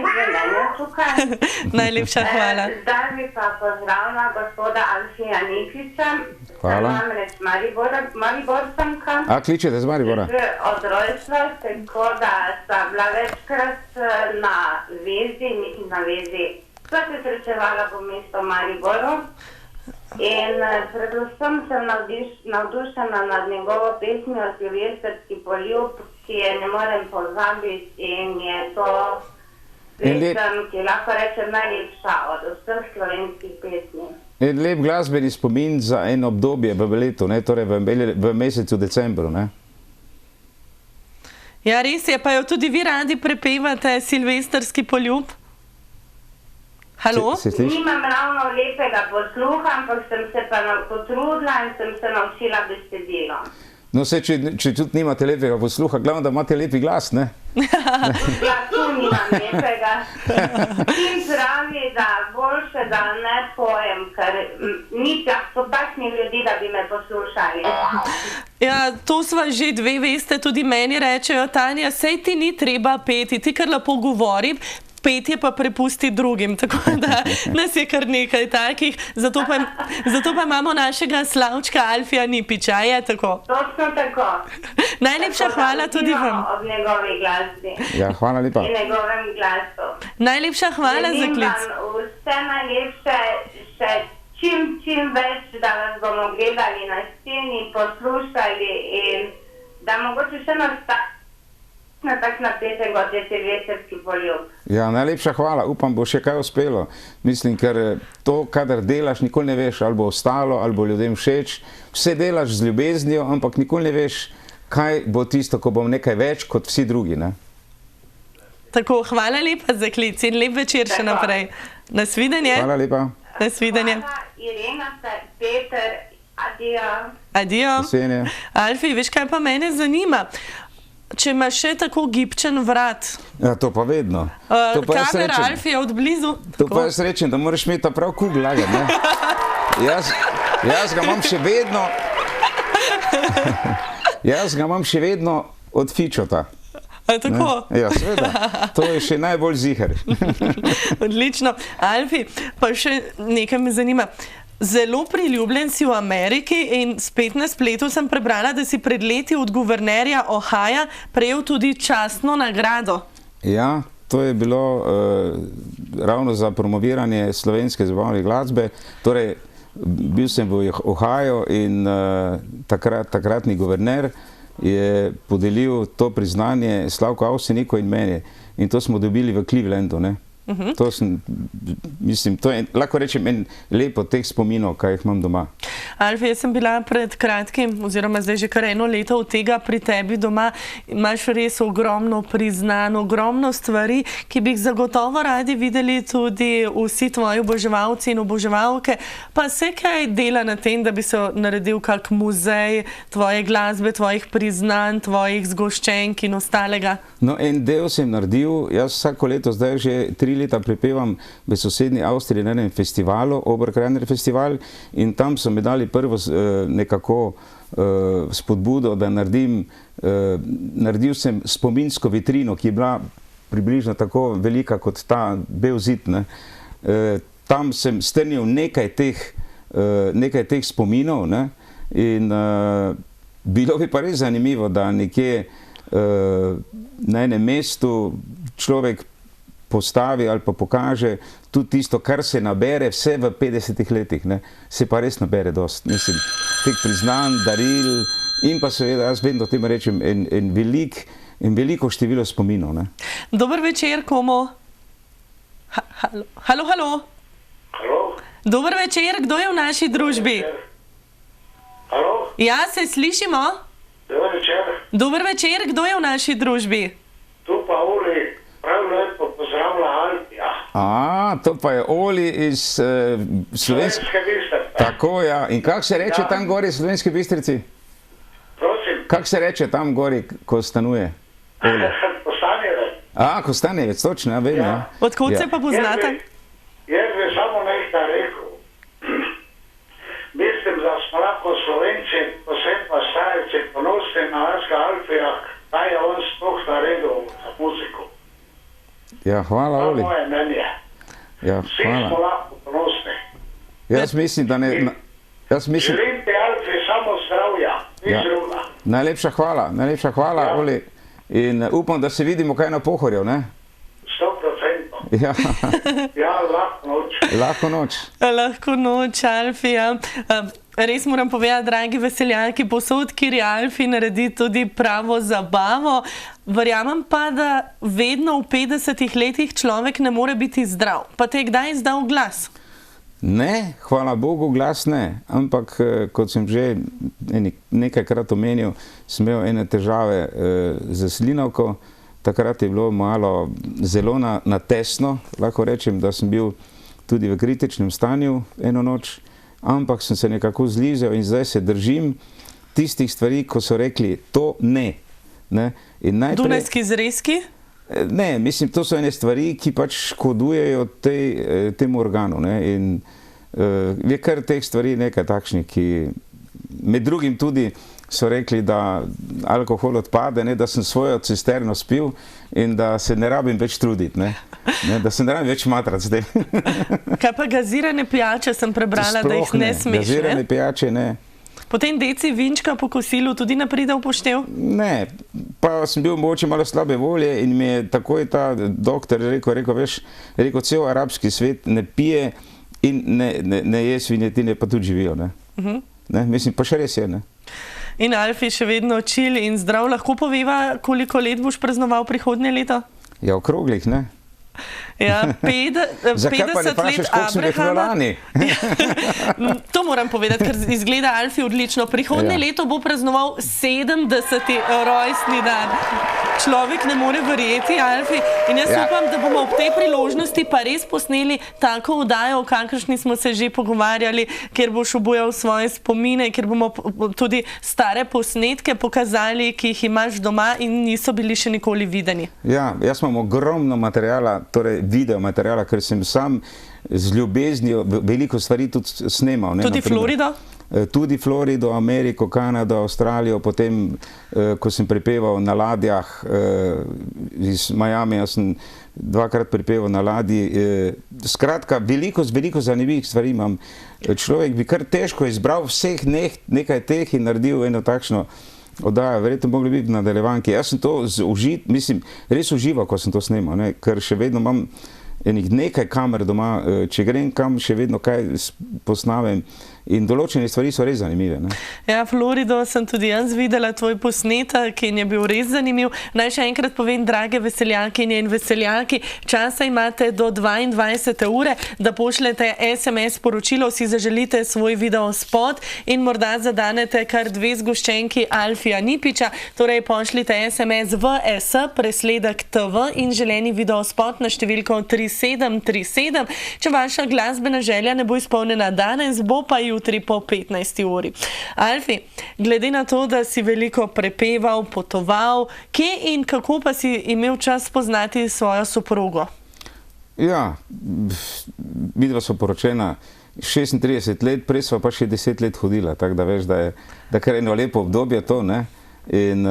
S1: Najlepša hvala.
S5: Zdaj bi pa pozdravila gospoda Alfija Nipiča.
S2: Hvala.
S5: Namreč Mariborčanka.
S2: A, kličete z Maribora?
S5: Od rojstva, tako da sta bila večkrat na vezi, mislim na vezi. Sva se srečevala po mestu Mariboru. In predvsem sem navdušena nad njegovo pesmijo Silvestrski poljub, ki je ne morem pozabiti in je to pesem, ki lahko rečem najlepša od vseh slovenskih pesmi.
S2: In lep glasbeni spomin za eno obdobje v letu, ne? Torej v mesecu decembru. Ne?
S1: Ja, res je, pa jo tudi vi radi prepevate, Silvestrski poljub? Halo?
S2: Se sliši?
S5: Nimam ravno lepega posluha, ampak sem se pa potrudila in sem se naučila besedilo.
S2: No, če tudi nimate lepega posluha, glavno, da imate lepi glas, ne?
S5: Glasu nimam lepega. In pravi, da boljše, da ne pojem, ker so takšni ljudi, da bi me poslušali.
S1: Ja, to sva že dve, veste, tudi meni rečejo, Tanja, sej ti ni treba peti, ti kar lepo govori, petje pa prepusti drugim, tako da nas je kar nekaj takih, zato pa imamo našega Slavčka Alfija Nipiča, je tako?
S5: Točno tako.
S1: Najlepša hvala tudi vam.
S5: Ob njegovi glasbi.
S2: Ja, hvala lepa.
S5: In njegovem glasu.
S1: Najlepša hvala za klic.
S5: Želim vam vse najlepše, še čim več, da vas bomo gledali na sceni, poslušali in da mogoče še na tak napeten, kot je Silvestrski poljub.
S2: Ja, najlepša hvala. Upam, bo še kaj uspelo. Mislim, ker to, kadar delaš, nikoli ne veš, ali bo ostalo, ali bo ljudem všeč. Vse delaš z ljubeznijo, ampak nikoli ne veš, kaj bo tisto, ko bom nekaj več kot vsi drugi. Ne?
S1: Tako, hvala lepa za klic in lep večer še naprej. Nasvidenje.
S2: Hvala lepa.
S1: Nasvidenje.
S5: Hvala, Irena, Peter, adijo.
S1: Adijo.
S2: Nasvidenje.
S1: Alfi, veš, kaj pa mene zanima? Če imaš še tako gibčen vrat.
S2: Ja, to pa vedno.
S1: Kamera Alfija od blizu.
S2: To pa jaz rečem, da moraš imeti prav kuglaga, ne? Jaz ga imam še vedno... Jaz ga imam še vedno od fičota.
S1: Tako?
S2: Ja, seveda. To je še najbolj ziher.
S1: Odlično. Alfi, pa še nekaj me zanima. Zelo priljubljen si v Ameriki in spet na spletu sem prebrala, da si pred leti od guvernerja Ohaja prejel tudi častno nagrado.
S2: Ja, to je bilo ravno za promoviranje slovenske zabavne glasbe. Torej, bil sem v Ohaju in takratni guverner je podelil to priznanje Slavku Avseniku in meni. In to smo dobili v Clevelandu, ne? To je, lahko rečem, en lep od teh spominov, kaj jih imam doma.
S1: Alfi, jaz sem bila pred kratkim, oziroma zdaj že kar eno leto od tega pri tebi doma. Imaš res ogromno priznanj, ogromno stvari, ki bi jih zagotovo radi videli tudi vsi tvoji oboževalci in oboževalke. Pa se kaj dela na tem, da bi se naredil kak muzej tvoje glasbe, tvojih priznanj, tvojih zgoščenk in ostalega?
S2: No, en del sem naredil. Jaz vsako leto zdaj že 3 leta prepevam v sosednji Avstriji na enem festivalu, Oberkreiner festival, in tam so mi dali prvo nekako spodbudo, da naredil sem spominsko vitrino, ki je bila približno tako velika kot ta bel zid. Tam sem strnil nekaj teh spominov, ne? In bilo bi pa res zanimivo, da nekje na enem mestu človek postavi ali pa pokaže tudi tisto, kar se nabere vse v 50 letih. Ne? Se pa res nabere dost. Mislim, teh priznanj, daril in pa seveda, jaz vedno tem rečem, en veliko število spominov. Ne?
S1: Dober večer, komu? Halo?
S4: Halo?
S1: Dober večer, kdo je v naši družbi?
S4: Halo?
S1: Ja, se slišimo?
S4: Dober večer.
S1: Dober večer, kdo je v naši družbi?
S4: Tu pa Oli, prav lepo pozdravlja Alfija.
S2: To pa je Oli iz
S4: Slovenske Bistrice.
S2: Tako, ja. In kako se reče tam gori v Slovenski Bistrici?
S4: Prosim?
S2: Kako se reče tam gori, ko stanuje Oli?
S4: Kostanjevec.
S2: Kostanjevec, točno, ja, vem. Ja.
S1: Odkud se pa poznate?
S4: Jaz bi samo nekaj rekel. Mislim, da smo lahko Slovenci, posebno Štajerci, ponosni na našega Alfija, kaj je on sploh naredil za muziko.
S2: Ja, hvala, Oli.
S4: To je moje mnenje.
S2: Ja,
S4: Vsi
S2: hvala.
S4: smo lahko ponosni.
S2: Jaz mislim, da ne...
S4: Želim ti, Alfi, samo zdravja, nič druga.
S2: Najlepša hvala, Oli. In upam, da se vidimo kaj na Pohorju, ne?
S4: 100%.
S2: Ja,
S4: Ja, lahko noč.
S2: lahko noč.
S1: Lahko noč, Alfi. Ja. Res moram povedati, dragi veseljaki, posod, kjer je Alfi, naredi tudi pravo zabavo. Verjamem pa, da vedno v 50 letih človek ne more biti zdrav. Pa te je kdaj izdal glas?
S2: Ne, hvala Bogu, glas ne. Ampak, kot sem že nekajkrat omenil, sem imel ene težave z slinavko. Takrat je bilo malo zelo na tesno, lahko rečem, da sem bil tudi v kritičnem stanju eno noč, ampak sem se nekako zlizel in zdaj se držim tistih stvari, ko so rekli, to ne. In najprej,
S1: Dunajski zrezki?
S2: Ne, mislim, to so ene stvari, ki pač škodujejo temu organu. Ne? In je kar teh stvari nekaj takšnih, ki med drugim tudi so rekli, da alkohol odpade, ne? Da sem svojo cisterno spil in da se ne rabim več truditi, ne? Da se ne rabim več matrati s tem.
S1: Kaj pa gazirane pijače sem prebrala, da jih ne smeš,
S2: Gazirane
S1: ne?
S2: pijače ne.
S1: Potem deci vinčka po kosilu tudi ne pride v poštev?
S2: Ne, pa sem bil mogoče malo slabe volje in mi je takoj ta doktor rekel, cel arabski svet ne pije in ne je svinjetine, pa tudi živijo. Ne? Mislim, pa še res je. Ne?
S1: In Alfi še vedno čil in zdrav. Lahko poveva, koliko let boš praznoval prihodnje leto?
S2: Ja, okroglih, ne?
S1: Ja, 50
S2: Zakaj pa ne vprašaš, koliko sem rekel lani?
S1: To moram povedati, ker izgleda Alfi odlično. Prihodnje leto bo praznoval 70. rojstni dan. Človek ne more verjeti, Alfi. In jaz upam, da bomo ob tej priložnosti pa res posneli tako oddajo, o kakršni smo se že pogovarjali, kjer boš obujal svoje spomine, kjer bomo tudi stare posnetke pokazali, ki jih imaš doma in niso bili še nikoli videni.
S2: Ja, jaz imam ogromno materijala, torej video materijala, ker sem sam z ljubeznijo veliko stvari tudi snemal.
S1: Tudi Florido?
S2: Tudi Florido, Ameriko, Kanado, Avstralijo, potem, ko sem prepeval na ladjah iz Miami, jaz sem dvakrat prepeval na ladji. Skratka, veliko zanimivih stvari imam. Človek bi kar težko izbral vseh nekaj teh in naredil eno takšno oddajo, verjetno mogli biti v nadaljevanki. Jaz sem to res užival, ko sem to snemal, ne? Ker še vedno imam nekaj kamer doma, če grem kam, še vedno kaj posnamem in določene stvari so res zanimive. Ne?
S1: Ja, Florido sem tudi jaz videla, tvoj posnetek in je bil res zanimiv. Naj še enkrat povem, drage veseljakinje in veseljaki, časa imate do 22. ure, da pošljete SMS sporočilo, si zaželite svoj video spot in morda zadanete kar 2 zgoščenki Alfija Nipiča, torej pošljite SMS v S, presledek TV in želeni video spot na številko 3737. Če vaša glasbena želja ne bo izpolnjena danes, bo pa jutri po 15. uri. Alfi, glede na to, da si veliko prepeval, potoval, kje in kako pa si imel čas spoznati svojo soprogo?
S2: Ja, midva so poročena 36 let, prej sva pa še 10 let hodila, tako da veš, da je kar eno lepo obdobje to, ne? In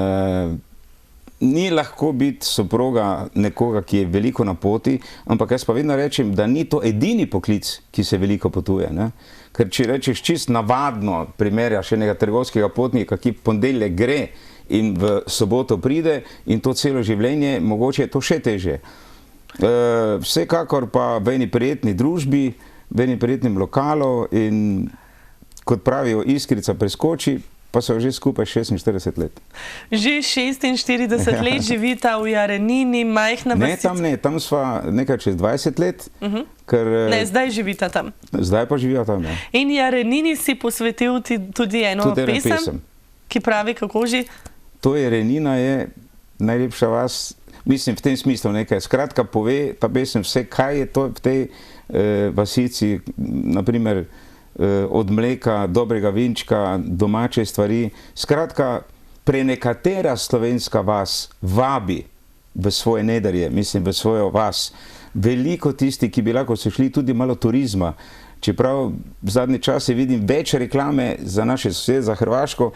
S2: ni lahko biti soproga nekoga, ki je veliko na poti, ampak jaz pa vedno rečem, da ni to edini poklic, ki se veliko potuje, ne? Ker če rečeš čist navadno, primerjaš enega trgovskega potnika, ki ponedeljek gre in v soboto pride in to celo življenje, mogoče je to še težje. Vsekakor pa v eni prijetni družbi, v eni prijetnem lokalu in kot pravijo, iskrica preskoči, pa so že skupaj 46 let.
S1: Že 46 let živita v Jarenini, majhna vasica.
S2: Ne, tam sva nekaj čez 20 let.
S1: Ne, zdaj živita tam.
S2: Zdaj pa živijo tam, ja.
S1: In Jarenini si posvetil tudi eno pesem, ki pravi kako že?
S2: To Jarenina je najlepša vas, mislim v tem smislu nekaj. Skratka pove ta pesem vse, kaj je to v tej vasici, naprimer od mleka, dobrega vinčka, domače stvari. Skratka, prenekatera slovenska vas vabi v svoje nedarje, mislim v svojo vas. Veliko tisti, ki bi lahko se šli tudi malo turizma, čeprav v zadnji časi vidim več reklame za naše sosede, za Hrvaško,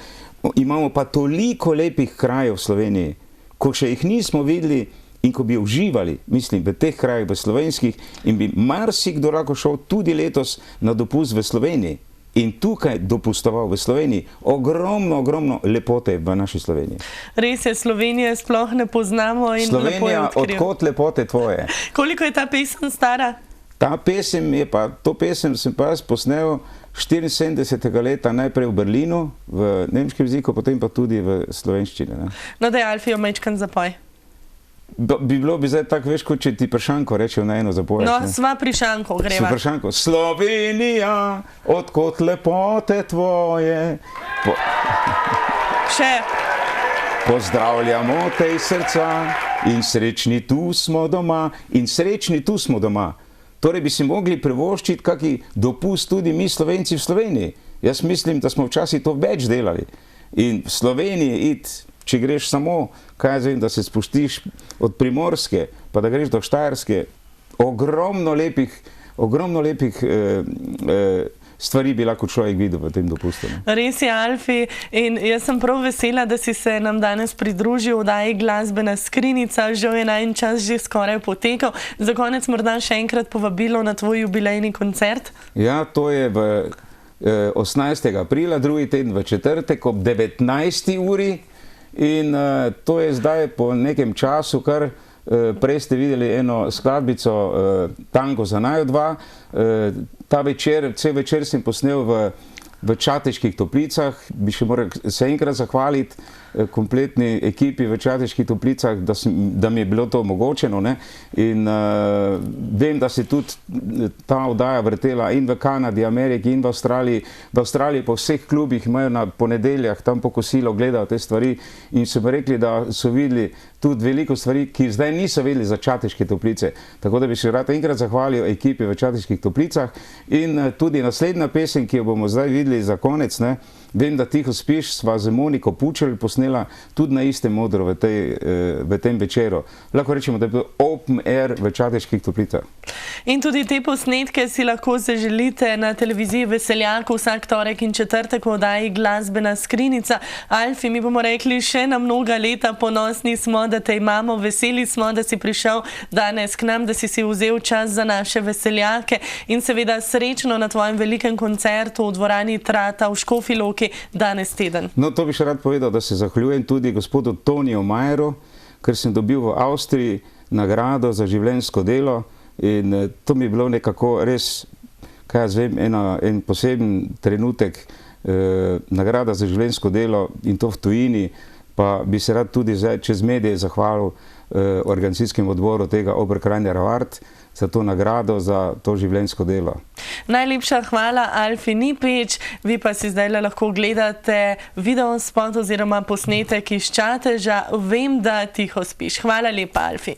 S2: imamo pa toliko lepih krajev v Sloveniji, ko še jih nismo videli in ko bi uživali, mislim, v teh krajih, v slovenskih, in bi marsikdo lahko šel tudi letos na dopust v Sloveniji. in tukaj dopustoval v Sloveniji ogromno lepote v naši Sloveniji.
S1: Res je, Slovenije sploh ne poznamo in
S2: Slovenija,
S1: lepo je odkril.
S2: odkot lepote tvoje?
S1: Koliko je ta pesem stara?
S2: To pesem sem pa jaz posnel 74. leta, najprej v Berlinu, v nemškem jeziku, potem pa tudi v slovenščini. Ne.
S1: No, da je Alfio majčkan zapoj.
S2: Bilo bi zdaj tako, veš, kot če ti Pršanko rečejo na eno zapoješ.
S1: No, sva pri Šanko greva.
S2: Pršanko. Slovenija, odkot lepote tvoje.
S1: Še.
S2: Pozdravljamo te iz srca in srečni tu smo doma. In srečni tu smo doma. Torej bi si mogli privoščiti kaki dopust tudi mi Slovenci v Sloveniji. Jaz mislim, da smo včasih to več delali. In v Sloveniji če greš samo, kaj jaz vem, da se spustiš od Primorske, pa da greš do Štajerske, ogromno lepih stvari bi lahko človek videl v tem dopustu.
S1: Res je, Alfi, in jaz sem prav vesela, da si se nam danes pridružil v oddaji Glasbena skrinjica. Žal je najin čas že skoraj potekal. Za konec morda še enkrat povabilo na tvoj jubilejni koncert.
S2: Ja, to je v 18. aprila, drugi teden v četrtek ob 19. uri. In to je zdaj po nekem času, kar prej ste videli eno skladbico Tango za naju dva. Ta večer, cel večer sem posnel v Čateških Toplicah. Bi še moral se enkrat zahvaliti kompletni ekipi v Čateških Toplicah, da mi je bilo to omogočeno. Ne? In vem, da se tudi ta oddaja vrtela in v Kanadi, Ameriki in v Avstraliji. V Avstraliji po vseh klubih imajo na ponedeljah tam po kosilo gledajo te stvari in so mi rekli, da so videli tudi veliko stvari, ki zdaj niso vedeli za Čateške Toplice. Tako da bi se rad enkrat zahvalil ekipi v Čateških Toplicah in tudi naslednja pesem, ki jo bomo zdaj videli za konec, ne? Vem, da tiho spiš, sva z Moniko Pučelj posnela tudi na istem modru v tem večeru. Lahko rečemo, da je bil open air v Čateških Toplicah.
S1: In tudi te posnetke si lahko zaželite na televiziji Veseljaku vsak torek in četrtek v oddaji Glasbena skrinjica. Alfi, mi bomo rekli še na mnoga leta, ponosni smo, da te imamo, veseli smo, da si prišel danes k nam, da si vzel čas za naše Veseljake in seveda srečno na tvojem velikem koncertu v dvorani Trata v Škofji Loki danes teden.
S2: No, to bi še rad povedal, da se zahvaljujem tudi gospodu Toniju Majeru, ker sem dobil v Avstriji nagrado za življenjsko delo in to mi je bilo nekako res, kaj jaz vem, en poseben trenutek, nagrada za življenjsko delo in to v tujini, pa bi se rad tudi čez medije zahvalil organizacijskemu odboru tega Oberkrajner Award za to nagrado, za to življenjsko delo.
S1: Najlepša hvala, Alfi Nipič. Vi pa si zdaj lahko gledate videospot oziroma posnetek iz Čateža. Vem, da tiho spiš. Hvala lepa, Alfi.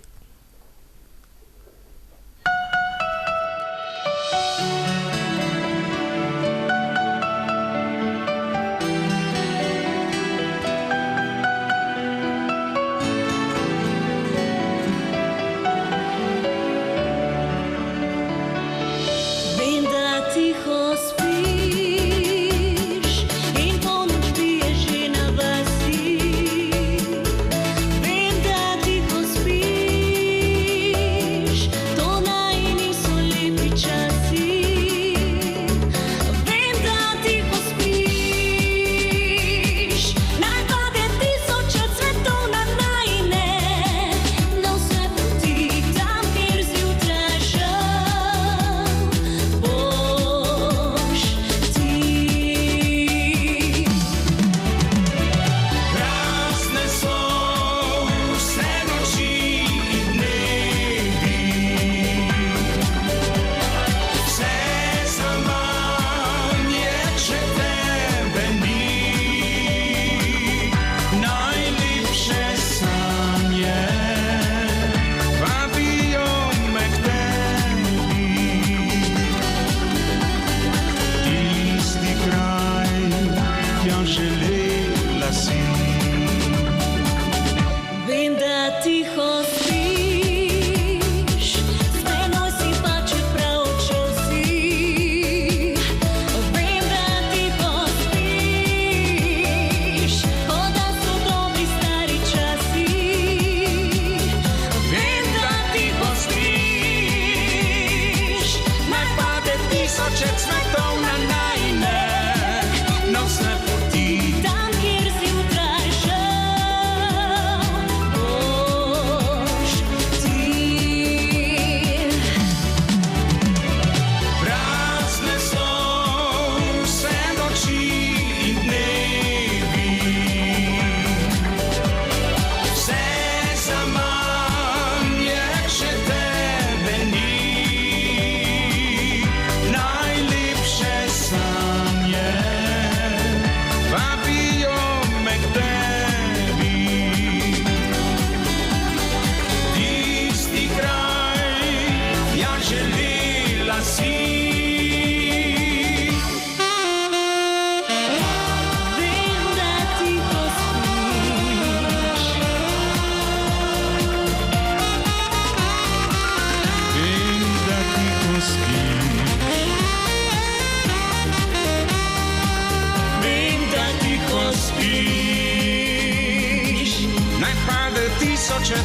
S3: Tisoče cvetov na najne.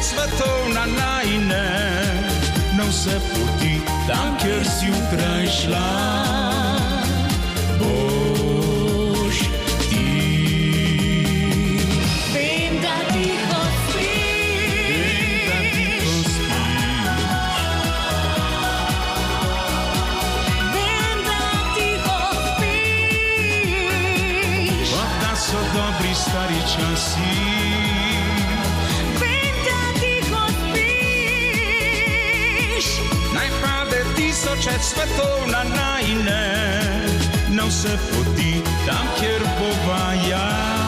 S3: svetov na najne, na vse poti, tam, kjer si jutraj šla, boš ti.
S6: Vem, da tiho spiš, vem, da tiho spiš,
S3: Pa da so dobri stari časi,
S6: vem, da tiho spiš,
S3: naj pade tisoče svetov na najne, na vse poti, tam, kjer bova jaz.